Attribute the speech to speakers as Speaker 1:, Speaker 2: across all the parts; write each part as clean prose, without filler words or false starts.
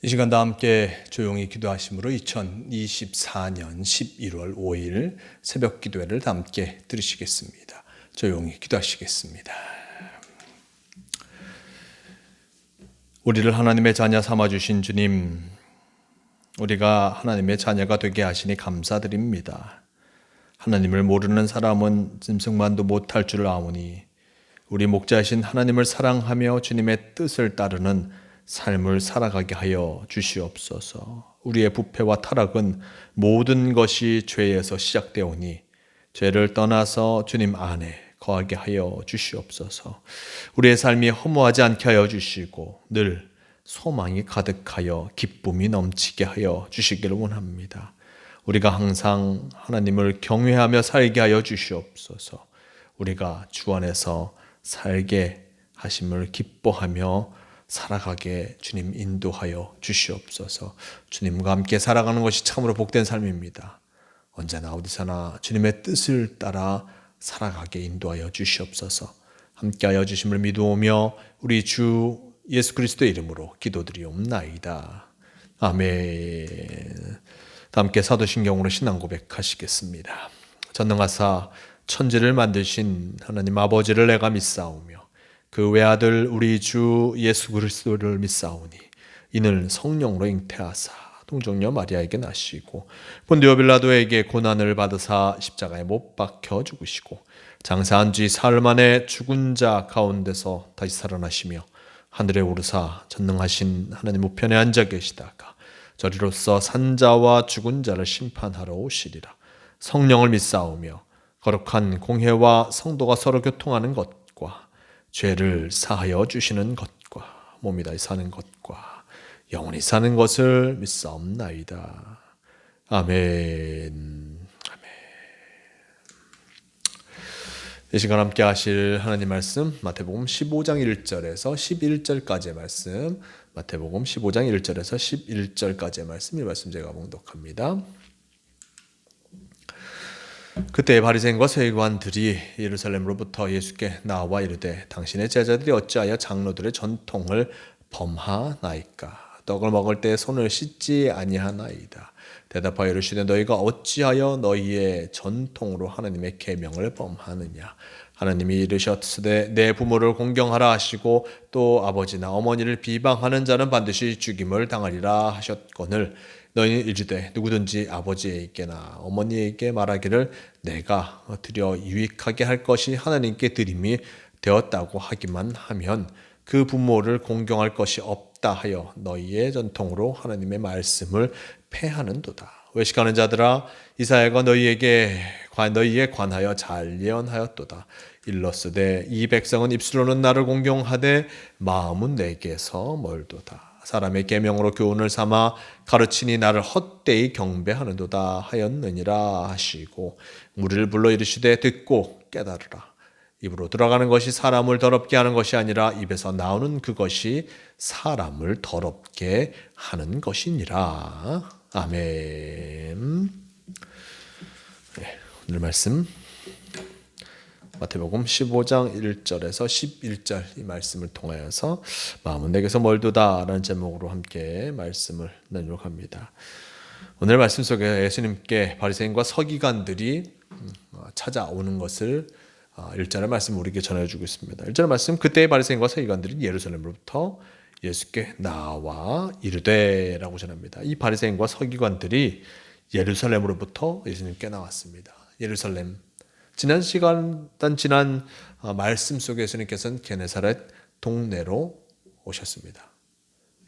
Speaker 1: 이 시간 다 함께 조용히 기도하심으로 2024년 11월 5일 새벽 기도회를 다 함께 들으시겠습니다. 조용히 기도하시겠습니다. 우리를 하나님의 자녀 삼아주신 주님, 우리가 하나님의 자녀가 되게 하시니 감사드립니다. 하나님을 모르는 사람은 짐승만도 못할 줄 아오니 우리 목자이신 하나님을 사랑하며 주님의 뜻을 따르는 삶을 살아가게 하여 주시옵소서. 우리의 부패와 타락은 모든 것이 죄에서 시작되오니 죄를 떠나서 주님 안에 거하게 하여 주시옵소서. 우리의 삶이 허무하지 않게 하여 주시고 늘 소망이 가득하여 기쁨이 넘치게 하여 주시기를 원합니다. 우리가 항상 하나님을 경외하며 살게 하여 주시옵소서. 우리가 주 안에서 살게 하심을 기뻐하며 살아가게 주님 인도하여 주시옵소서. 주님과 함께 살아가는 것이 참으로 복된 삶입니다. 언제나 어디서나 주님의 뜻을 따라 살아가게 인도하여 주시옵소서. 함께하여 주심을 믿으오며 우리 주 예수 그리스도의 이름으로 기도드리옵나이다. 아멘. 다 함께 사도신경으로 신앙 고백하시겠습니다. 전능하사 천지를 만드신 하나님 아버지를 내가 믿사오며 그 외아들 우리 주 예수 그리스도를 믿사오니 이는 성령으로 잉태하사 동정녀 마리아에게 나시고 본디오 빌라도에게 고난을 받으사 십자가에 못 박혀 죽으시고 장사한 지 사흘 만에 죽은 자 가운데서 다시 살아나시며 하늘에 오르사 전능하신 하나님 우편에 앉아 계시다가 저리로서 산자와 죽은 자를 심판하러 오시리라. 성령을 믿사오며 거룩한 공회와 성도가 서로 교통하는 것과 죄를 사하여 주시는 것과 몸이 다시 사는 것과 영원히 사는 것을 믿사옵나이다. 아멘. 이 시간 함께 하실 하나님 말씀 마태복음 15장 1절에서 11절까지의 말씀, 마태복음 15장 1절에서 11절까지의 말씀, 이 말씀 제가 봉독합니다. 그때 바리새인과 서기관들이 예루살렘으로부터 예수께 나와 이르되 당신의 제자들이 어찌하여 장로들의 전통을 범하나이까? 떡을 먹을 때 손을 씻지 아니하나이다. 대답하여 이르시되 너희가 어찌하여 너희의 전통으로 하나님의 계명을 범하느냐? 하나님이 이르셨으되 내 부모를 공경하라 하시고 또 아버지나 어머니를 비방하는 자는 반드시 죽임을 당하리라 하셨거늘 너희는 이르되 누구든지 아버지에게나 어머니에게 말하기를 내가 드려 유익하게 할 것이 하나님께 드림이 되었다고 하기만 하면 그 부모를 공경할 것이 없다 하여 너희의 전통으로 하나님의 말씀을 폐하는도다. 외식하는 자들아 이사야가 너희에 관하여 잘 예언하였도다. 일러스되 이 백성은 입술로는 나를 공경하되 마음은 내게서 멀도다. 사람의 계명으로 교훈을 삼아 가르치니 나를 헛되이 경배하는도다 하였느니라 하시고 무리를 불러 이르시되 듣고 깨달으라. 입으로 들어가는 것이 사람을 더럽게 하는 것이 아니라 입에서 나오는 그것이 사람을 더럽게 하는 것이니라. 아멘. 네, 오늘 말씀 마태복음 15장 1절에서 11절 이 말씀을 통하여서 마음은 내게서 멀도다 라는 제목으로 함께 말씀을 나누려고 합니다. 오늘 말씀 속에 예수님께 바리새인과 서기관들이 찾아오는 것을 1절의 말씀 우리에게 전해주고 있습니다. 1절의 말씀 그때의 바리새인과 서기관들이 예루살렘으로부터 예수께 나와 이르되 라고 전합니다. 이 바리새인과 서기관들이 예루살렘으로부터 예수님께 나왔습니다. 예루살렘 지난 말씀 속에 예수님께서는 게네사렛 동네로 오셨습니다.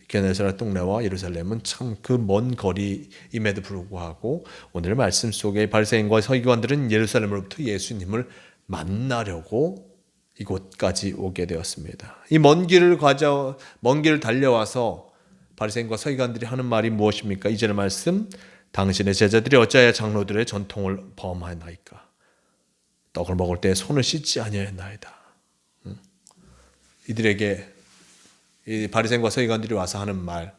Speaker 1: 게네사렛 동네와 예루살렘은 참 그 먼 거리임에도 불구하고 오늘 말씀 속에 바리새인과 서기관들은 예루살렘으로부터 예수님을 만나려고 이곳까지 오게 되었습니다. 이 먼 길을 달려와서 바리새인과 서기관들이 하는 말이 무엇입니까? 이절의 말씀 당신의 제자들이 어찌하여 장로들의 전통을 범하나이까? 떡을 먹을 때 손을 씻지 아니하였나이다. 이들에게 이 바리새인과 서기관들이 와서 하는 말,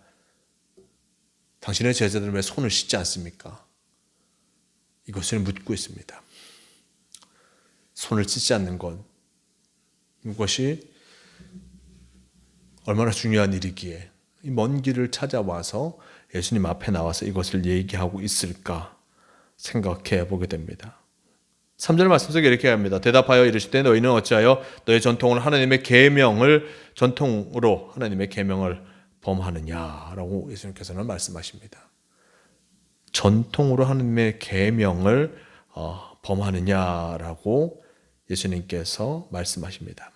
Speaker 1: 당신의 제자들은 왜 손을 씻지 않습니까? 이것을 묻고 있습니다. 손을 씻지 않는 것, 이것이 얼마나 중요한 일이기에 이 먼 길을 찾아와서 예수님 앞에 나와서 이것을 얘기하고 있을까 생각해 보게 됩니다. 3절 말씀 속에 이렇게 합니다. 대답하여 이르시되 너희는 어찌하여 너희 전통을 하나님의 계명을 전통으로 하나님의 계명을 범하느냐라고 예수님께서는 말씀하십니다. 전통으로 하나님의 계명을 범하느냐라고 예수님께서 말씀하십니다.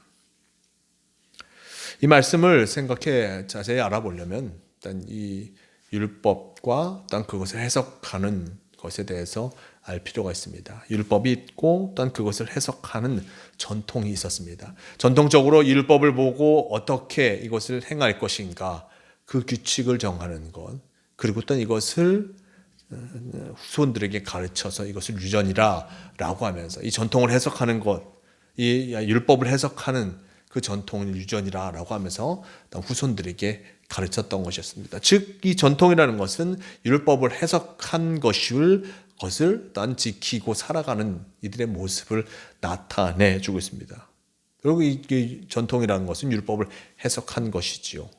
Speaker 1: 이 말씀을 생각해 자세히 알아보려면 일단 이 율법과 일단 그것을 해석하는 것에 대해서 알 필요가 있습니다. 율법이 있고 또 그것을 해석하는 전통이 있었습니다. 전통적으로 율법을 보고 어떻게 이것을 행할 것인가 그 규칙을 정하는 것, 그리고 또 이것을 후손들에게 가르쳐서 이것을 유전이라라고 하면서 이 전통을 해석하는 것, 이 율법을 해석하는 그 전통을 유전이라라고 하면서 후손들에게 가르쳤던 것이었습니다. 즉 이 전통이라는 것은 율법을 해석한 것을 난 지키고 살아가는 이들의 모습을 나타내주고 있습니다. 그리고 이 전통이라는 것은 율법을 해석한 것이지요.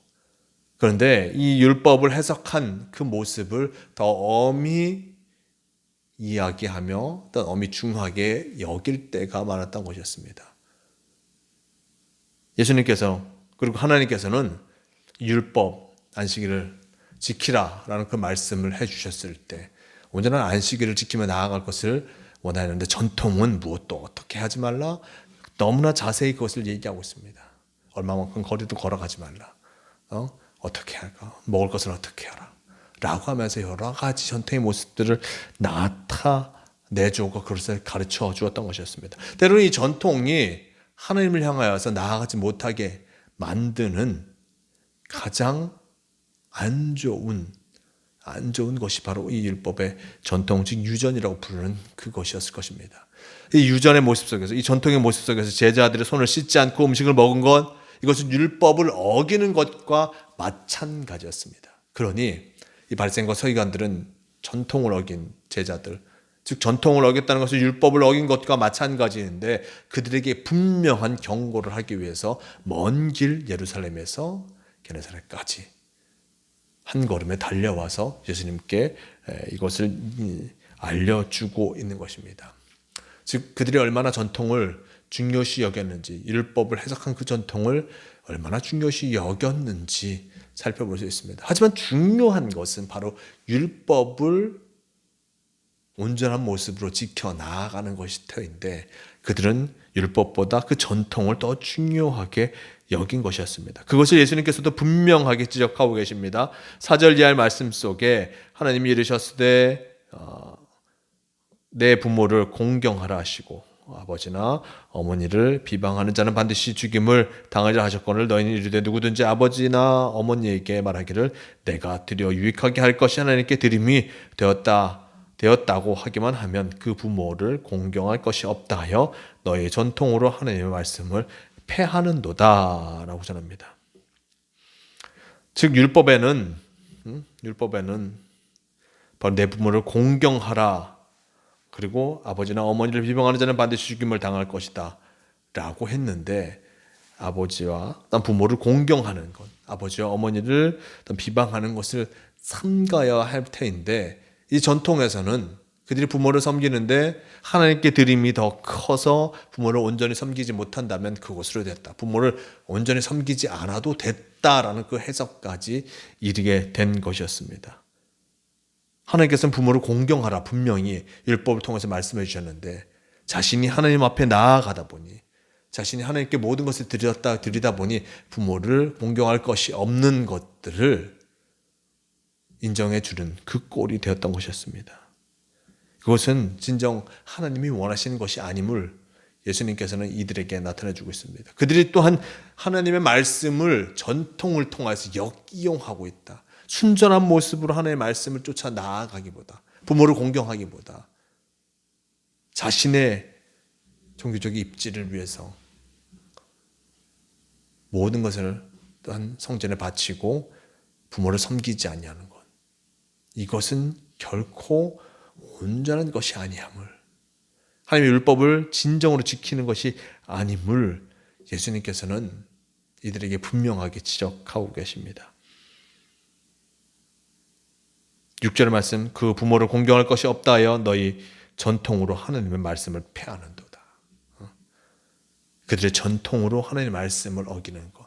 Speaker 1: 그런데 이 율법을 해석한 그 모습을 더 엄히 이야기하며 또 엄히 중하게 여길 때가 많았던 것이었습니다. 예수님께서 그리고 하나님께서는 율법, 안식일을 지키라라는 그 말씀을 해주셨을 때 온전한 안식일을 지키며 나아갈 것을 원하는데 전통은 무엇도 어떻게 하지 말라, 너무나 자세히 그것을 얘기하고 있습니다. 얼마만큼 거리도 걸어가지 말라, 어떻게 할까, 먹을 것을 어떻게 하라 라고 하면서 여러 가지 전통의 모습들을 나타내주고 그것을 가르쳐 주었던 것이었습니다. 때로는 이 전통이 하나님을 향하여서 나아가지 못하게 만드는 가장 안 좋은 것이 바로 이 율법의 전통, 즉 유전이라고 부르는 그것이었을 것입니다. 이 유전의 모습 속에서, 이 전통의 모습 속에서 제자들의 손을 씻지 않고 음식을 먹은 것, 이것은 율법을 어기는 것과 마찬가지였습니다. 그러니 이 바리새인과 서기관들은 전통을 어긴 제자들, 즉 전통을 어겼다는 것은 율법을 어긴 것과 마찬가지인데 그들에게 분명한 경고를 하기 위해서 먼 길 예루살렘에서 게네사렛까지 한 걸음에 달려와서 예수님께 이것을 알려주고 있는 것입니다. 즉 그들이 얼마나 전통을 중요시 여겼는지, 율법을 해석한 그 전통을 얼마나 중요시 여겼는지 살펴볼 수 있습니다. 하지만 중요한 것은 바로 율법을 온전한 모습으로 지켜 나아가는 것이 터인데 그들은 율법보다 그 전통을 더 중요하게 여긴 것이었습니다. 그것을 예수님께서도 분명하게 지적하고 계십니다. 4절 이하의 말씀 속에 하나님이 이르셨으되 내 부모를 공경하라 하시고 아버지나 어머니를 비방하는 자는 반드시 죽임을 당하리라 하셨거늘 너희는 이르되 누구든지 아버지나 어머니에게 말하기를 내가 드려 유익하게 할 것이 하나님께 드림이 되었다고 하기만 하면 그 부모를 공경할 것이 없다 하여 너의 전통으로 하나님의 말씀을 패하는도다 라고 전합니다. 즉 율법에는 바로 내 부모를 공경하라, 그리고 아버지나 어머니를 비방하는 자는 반드시 죽임을 당할 것이다 라고 했는데 아버지와 부모를 공경하는 것, 아버지와 어머니를 비방하는 것을 삼가야 할 터인데 이 전통에서는 그들이 부모를 섬기는데 하나님께 드림이 더 커서 부모를 온전히 섬기지 못한다면 그것으로 됐다, 부모를 온전히 섬기지 않아도 됐다라는 그 해석까지 이르게 된 것이었습니다. 하나님께서는 부모를 공경하라 분명히 율법을 통해서 말씀해 주셨는데 자신이 하나님 앞에 나아가다 보니, 자신이 하나님께 모든 것을 드리다 보니 부모를 공경할 것이 없는 것들을 인정해 주는 그 꼴이 되었던 것이었습니다. 그것은 진정 하나님이 원하시는 것이 아님을 예수님께서는 이들에게 나타내 주고 있습니다. 그들이 또한 하나님의 말씀을 전통을 통해서 역이용하고 있다. 순전한 모습으로 하나님의 말씀을 쫓아 나아가기보다, 부모를 공경하기보다 자신의 종교적 입지를 위해서 모든 것을 또한 성전에 바치고 부모를 섬기지 아니하는 것, 이것은 결코 온전한 것이 아니함을, 하나님의 율법을 진정으로 지키는 것이 아님을 예수님께서는 이들에게 분명하게 지적하고 계십니다. 6절의 말씀, 그 부모를 공경할 것이 없다 하여 너희 전통으로 하나님의 말씀을 폐하는도다. 그들의 전통으로 하나님의 말씀을 어기는 것.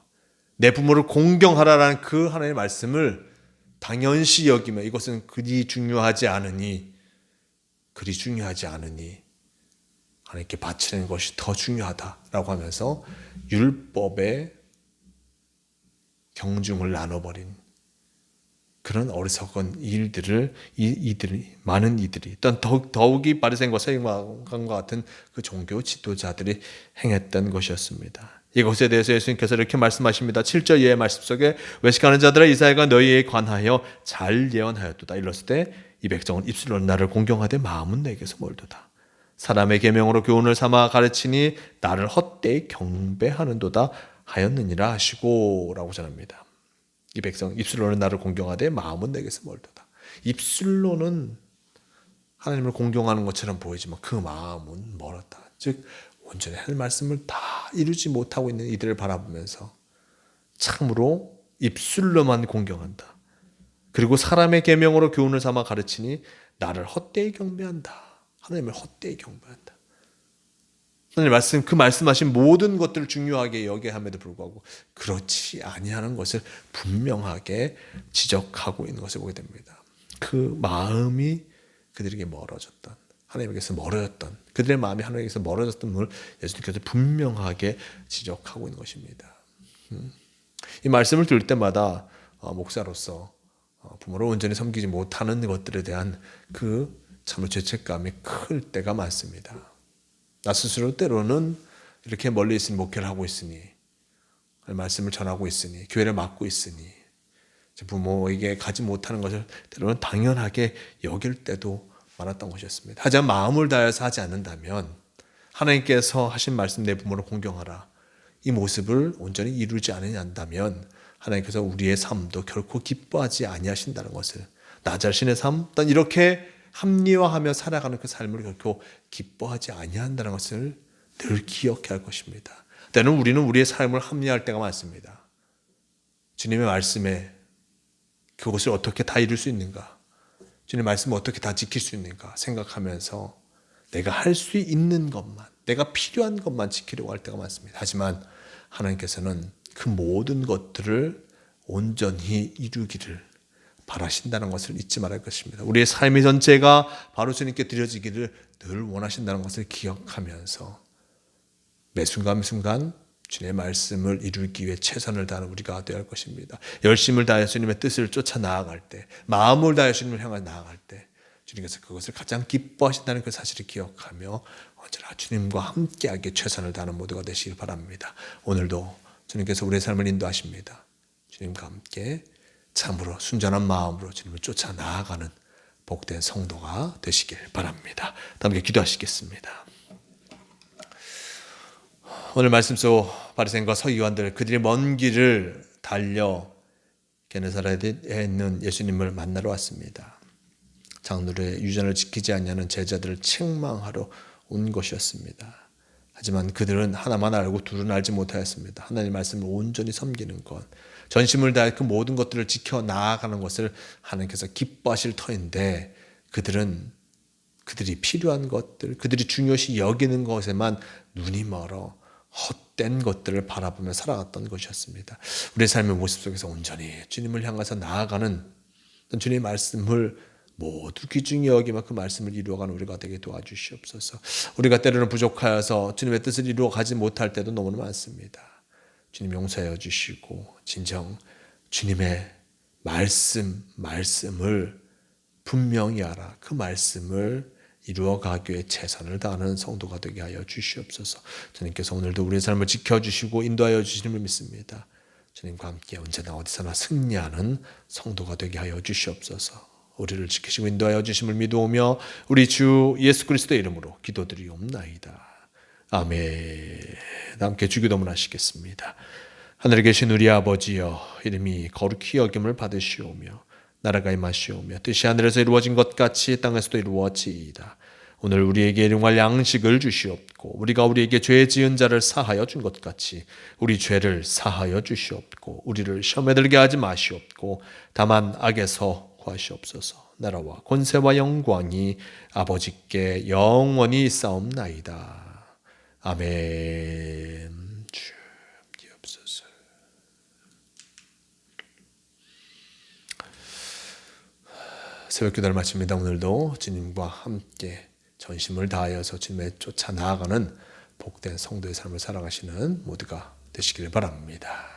Speaker 1: 내 부모를 공경하라라는 그 하나님의 말씀을 당연시 여기며 이것은 그리 중요하지 않으니 하나님께 바치는 것이 더 중요하다라고 하면서 율법의 경중을 나눠버린 그런 어리석은 많은 이들이 또 더욱이 바리새인과 서기관과 같은 그 종교 지도자들이 행했던 것이었습니다. 이것에 대해서 예수님께서 이렇게 말씀하십니다. 7절 이하의 말씀 속에 외식하는 자들아 이사야가 너희에 관하여 잘 예언하였도다. 일렀을 때 이 백성은 입술로 나를 공경하되 마음은 내게서 멀도다. 사람의 계명으로 교훈을 삼아 가르치니 나를 헛되이 경배하는도다 하였느니라 하시고 라고 전합니다. 이 백성 입술로는 나를 공경하되 마음은 내게서 멀도다. 입술로는 하나님을 공경하는 것처럼 보이지만 그 마음은 멀었다. 즉 온전히 할 말씀을 다 이루지 못하고 있는 이들을 바라보면서 참으로 입술로만 공경한다. 그리고 사람의 계명으로 교훈을 삼아 가르치니 나를 헛되이 경배한다. 하나님을 헛되이 경배한다. 하나님 말씀, 그 말씀하신 모든 것들을 중요하게 여겨야 함에도 불구하고 그렇지 아니하는 것을 분명하게 지적하고 있는 것을 보게 됩니다. 그 마음이 그들에게 멀어졌던, 하나님에게서 멀어졌던, 그들의 마음이 하나님에게서 멀어졌던 것을 예수님께서 분명하게 지적하고 있는 것입니다. 이 말씀을 들을 때마다 목사로서 부모를 온전히 섬기지 못하는 것들에 대한 그 참으로 죄책감이 클 때가 많습니다. 나 스스로 때로는 이렇게 멀리 있으니 목회를 하고 있으니 말씀을 전하고 있으니 교회를 맡고 있으니 부모에게 가지 못하는 것을 때로는 당연하게 여길 때도 많았던 것이었습니다. 하지만 마음을 다해서 하지 않는다면 하나님께서 하신 말씀 내 부모를 공경하라 이 모습을 온전히 이루지 않는다면 하나님께서 우리의 삶도 결코 기뻐하지 아니하신다는 것을 나 자신의 삶 또 이렇게 합리화하며 살아가는 그 삶을 결코 기뻐하지 아니한다는 것을 늘 기억해야 할 것입니다. 때로는 우리는 우리의 삶을 합리화할 때가 많습니다. 주님의 말씀에 그것을 어떻게 다 이룰 수 있는가? 주님의 말씀을 어떻게 다 지킬 수 있는가? 생각하면서 내가 할 수 있는 것만, 내가 필요한 것만 지키려고 할 때가 많습니다. 하지만 하나님께서는 그 모든 것들을 온전히 이루기를 바라신다는 것을 잊지 말아야 할 것입니다. 우리의 삶의 전체가 바로 주님께 드려지기를 늘 원하신다는 것을 기억하면서 매 순간 주님의 말씀을 이루기 위해 최선을 다하는 우리가 되어야 할 것입니다. 열심을 다해 주님의 뜻을 쫓아 나아갈 때, 마음을 다해 주님을 향해 나아갈 때 주님께서 그것을 가장 기뻐하신다는 그 사실을 기억하며 언제나 주님과 함께하게 최선을 다하는 모두가 되시길 바랍니다. 오늘도 주님께서 우리의 삶을 인도하십니다. 주님과 함께 참으로 순전한 마음으로 주님을 쫓아 나아가는 복된 성도가 되시길 바랍니다. 함께 기도하시겠습니다. 오늘 말씀 속 바리새인과 서기관들 그들이 먼 길을 달려 게네사렛에 있는 예수님을 만나러 왔습니다. 장로의 유전을 지키지 않냐는 제자들을 책망하러 온 것이었습니다. 하지만 그들은 하나만 알고 둘은 알지 못하였습니다. 하나님의 말씀을 온전히 섬기는 것, 전심을 다해 그 모든 것들을 지켜 나아가는 것을 하나님께서 기뻐하실 터인데 그들이 필요한 것들, 그들이 중요시 여기는 것에만 눈이 멀어 헛된 것들을 바라보며 살아갔던 것이었습니다. 우리의 삶의 모습 속에서 온전히 주님을 향해서 나아가는 주님의 말씀을 모두 귀중히 여기며 그 말씀을 이루어가는 우리가 되게 도와주시옵소서. 우리가 때로는 부족하여서 주님의 뜻을 이루어가지 못할 때도 너무나 많습니다. 주님 용서하여 주시고 진정 주님의 말씀을 분명히 알아 그 말씀을 이루어가기 위해 최선을 다하는 성도가 되게 하여 주시옵소서. 주님께서 오늘도 우리의 삶을 지켜주시고 인도하여 주시는 믿습니다. 주님과 함께 언제나 어디서나 승리하는 성도가 되게 하여 주시옵소서. 우리를 지키시고 인도하여 주심을 믿어오며 우리 주 예수 그리스도의 이름으로 기도드리옵나이다. 아멘. 함께 주기도문 하시겠습니다. 하늘에 계신 우리 아버지여, 이름이 거룩히 여김을 받으시오며 나라가 임하시오며 뜻이 하늘에서 이루어진 것 같이 땅에서도 이루어지이다. 오늘 우리에게 일용할 양식을 주시옵고 우리가 우리에게 죄 지은 자를 사하여 준 것 같이 우리 죄를 사하여 주시옵고 우리를 시험에 들게 하지 마시옵고 다만 악에서 구하시옵소서. 나라와 권세와 영광이 아버지께 영원히 있사옵나이다. 아멘. 주옵소서. 새벽기도를 마칩니다. 오늘도 주님과 함께 전심을 다하여서 주님의 쫓아 나아가는 복된 성도의 삶을 살아가시는 모두가 되시길 바랍니다.